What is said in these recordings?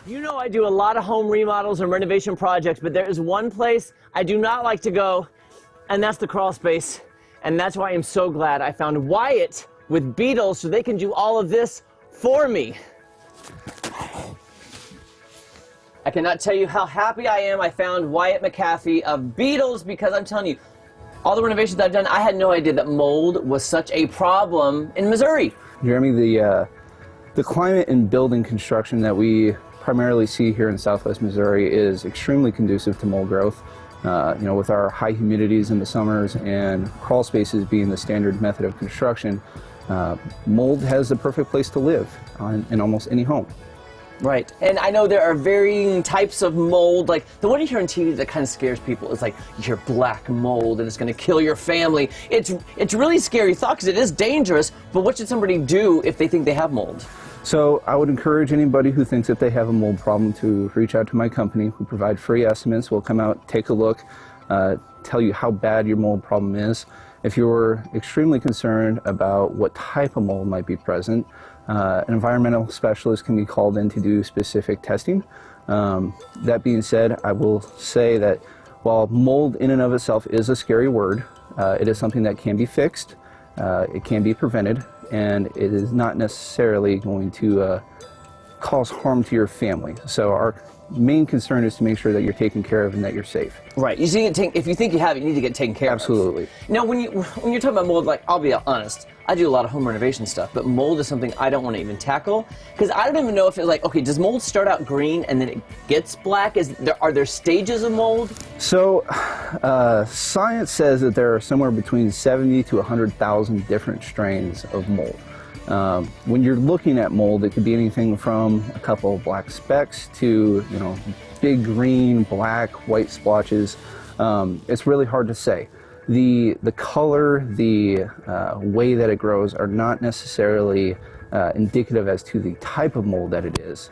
You know I do a lot of home remodels and renovation projects, but there is one place I do not like to go, and that's the crawl space. And that's why I'm so glad I found Wyatt with Beadles so they can do all of this for me. I cannot tell you how happy I am I found Wyatt McAfee of Beadles, because I'm telling you, all the renovations I've done, I had no idea that mold was such a problem in Missouri. Jeremy, the climate in building construction that we primarily see here in Southwest Missouri is extremely conducive to mold growth. With our high humidities in the summers and crawl spaces being the standard method of construction, mold has the perfect place to live in almost any home. Right, and I know there are varying types of mold. Like the one you hear on TV that kind of scares people is like you hear black mold and it's going to kill your family. It's really scary thought because it is dangerous. But what should somebody do if they think they have mold? So I would encourage anybody who thinks that they have a mold problem to reach out to my company. We provide free estimates. We'll come out, take a look, tell you how bad your mold problem is. If you're extremely concerned about what type of mold might be present, an environmental specialist can be called in to do specific testing. That being said, I will say that while mold in and of itself is a scary word, it is something that can be fixed, it can be prevented, and it is not necessarily going to cause harm to your family. So our main concern is to make sure that you're taken care of and that you're safe. Right. You see, if you think you have it, you need to get taken care of. Absolutely. Now, when you're talking about mold, like, I'll be honest, I do a lot of home renovation stuff, but mold is something I don't want to even tackle, because I don't even know if it's like, okay, does mold start out green and then it gets black? Are there stages of mold? So, science says that there are somewhere between 70 to 100,000 different strains of mold. When you're looking at mold, it could be anything from a couple of black specks to, big green, black, white splotches. It's really hard to say. The color, the way that it grows are not necessarily indicative as to the type of mold that it is.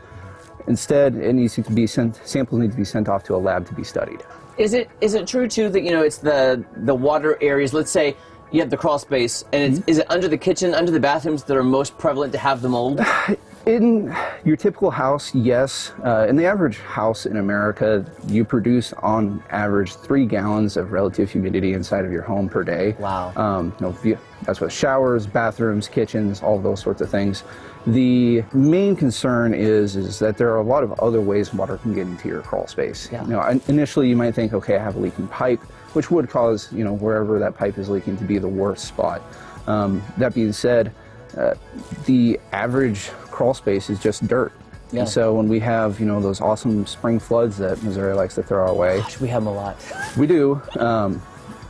Instead, it needs to be samples need to be sent off to a lab to be studied. Is it true too that it's the water areas? Let's say you have the crawl space, and is it under the kitchen, under the bathrooms that are most prevalent to have the mold? In your typical house, yes. In the average house in America, you produce on average 3 gallons of relative humidity inside of your home per day. Wow. That's with showers, bathrooms, kitchens, all those sorts of things. The main concern is that there are a lot of other ways water can get into your crawl space. Yeah. Initially you might think, okay, I have a leaking pipe, which would cause, wherever that pipe is leaking to be the worst spot. That being said, the average crawl space is just dirt. Yeah. And so when we have, those awesome spring floods that Missouri likes to throw our way. Gosh, we have them a lot. We do.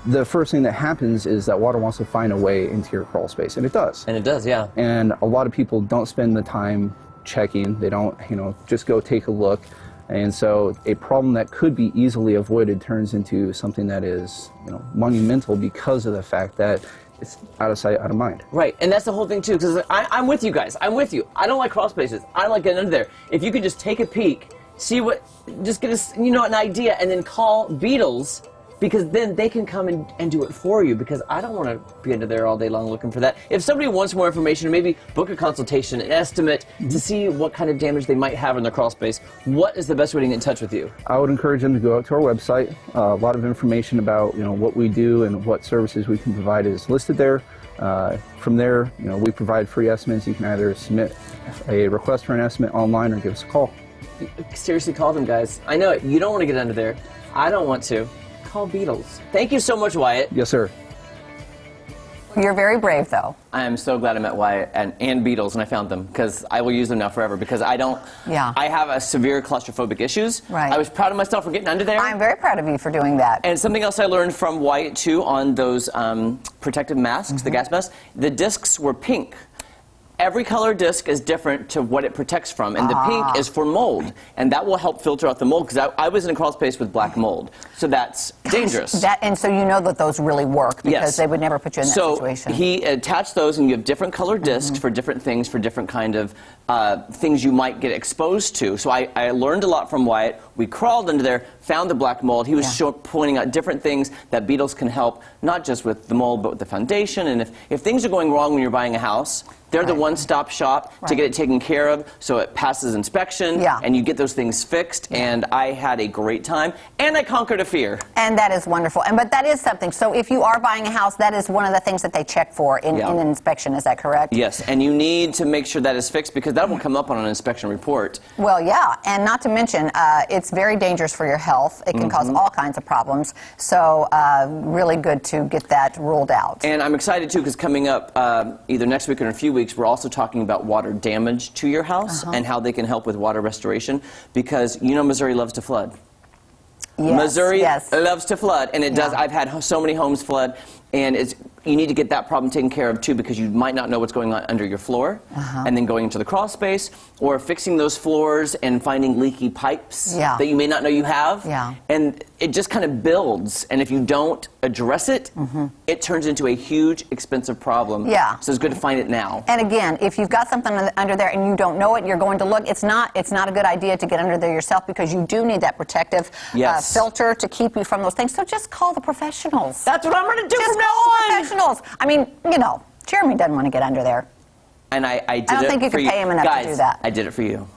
The first thing that happens is that water wants to find a way into your crawl space, and it does. And it does, yeah. And a lot of people don't spend the time checking. They don't, just go take a look. And so a problem that could be easily avoided turns into something that is, monumental because of the fact that it's out of sight, out of mind. Right, and that's the whole thing too, because I'm with you guys. I'm with you. I don't like crawl spaces. I don't like getting under there. If you could just take a peek, see just get an idea, and then call Beadles, because then they can come and do it for you, because I don't want to be under there all day long looking for that. If somebody wants more information, maybe book a consultation, an estimate to see what kind of damage they might have in their crawl space, what is the best way to get in touch with you? I would encourage them to go out to our website. A lot of information about what we do and what services we can provide is listed there. From there, we provide free estimates. You can either submit a request for an estimate online or give us a call. Seriously, call them, guys. I know it. You don't want to get under there. I don't want to. Call Beadles. Thank you so much, Wyatt. Yes, sir. You're very brave, though. I am so glad I met Wyatt and Beadles, and I found them, because I will use them now forever, because I have a severe claustrophobic issues. Right. I was proud of myself for getting under there. I'm very proud of you for doing that. And something else I learned from Wyatt, too, on those protective masks, the gas masks, the discs were pink. Every color disc is different to what it protects from, and the pink is for mold, and that will help filter out the mold, because I was in a crawl space with black mold, so that's dangerous. And so you know that those really work because Yes. they would never put you in that situation. So he attached those, and you have different colored discs for different things, for different kind of things you might get exposed to. So I learned a lot from Wyatt. We crawled into there, found the black mold. He was pointing out different things that Beadles can help, not just with the mold, but with the foundation. And if things are going wrong when you're buying a house, they're the one-stop shop to get it taken care of, so it passes inspection, and you get those things fixed. And I had a great time, and I conquered a fear. And that is wonderful. But that is something. So if you are buying a house, that is one of the things that they check for in an inspection. Is that correct? Yes, and you need to make sure that is fixed because that will come up on an inspection report. Well, yeah, and not to mention, it's very dangerous for your health. It can cause all kinds of problems. So really good to get that ruled out. And I'm excited, too, because coming up either next week or in a few weeks, we're also talking about water damage to your house and how they can help with water restoration because, you know, Missouri loves to flood. Yes, Missouri loves to flood, and it does. I've had so many homes flood, and you need to get that problem taken care of, too, because you might not know what's going on under your floor, and then going into the crawl space, or fixing those floors and finding leaky pipes that you may not know you have. And it just kind of builds, and if you don't address it, it turns into a huge, expensive problem. So it's good to find it now. And again, if you've got something under there and you don't know it, you're going to look, it's not a good idea to get under there yourself because you do need that protective filter to keep you from those things. So just call the professionals. That's what I'm going to do from now on. Professionals. I mean, you know, Jeremy doesn't want to get under there. And I did it for you. I don't think you could pay him enough to do that. I did it for you.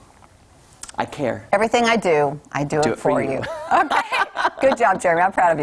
I care. Everything I do it for you. Okay. Good job, Jeremy. I'm proud of you.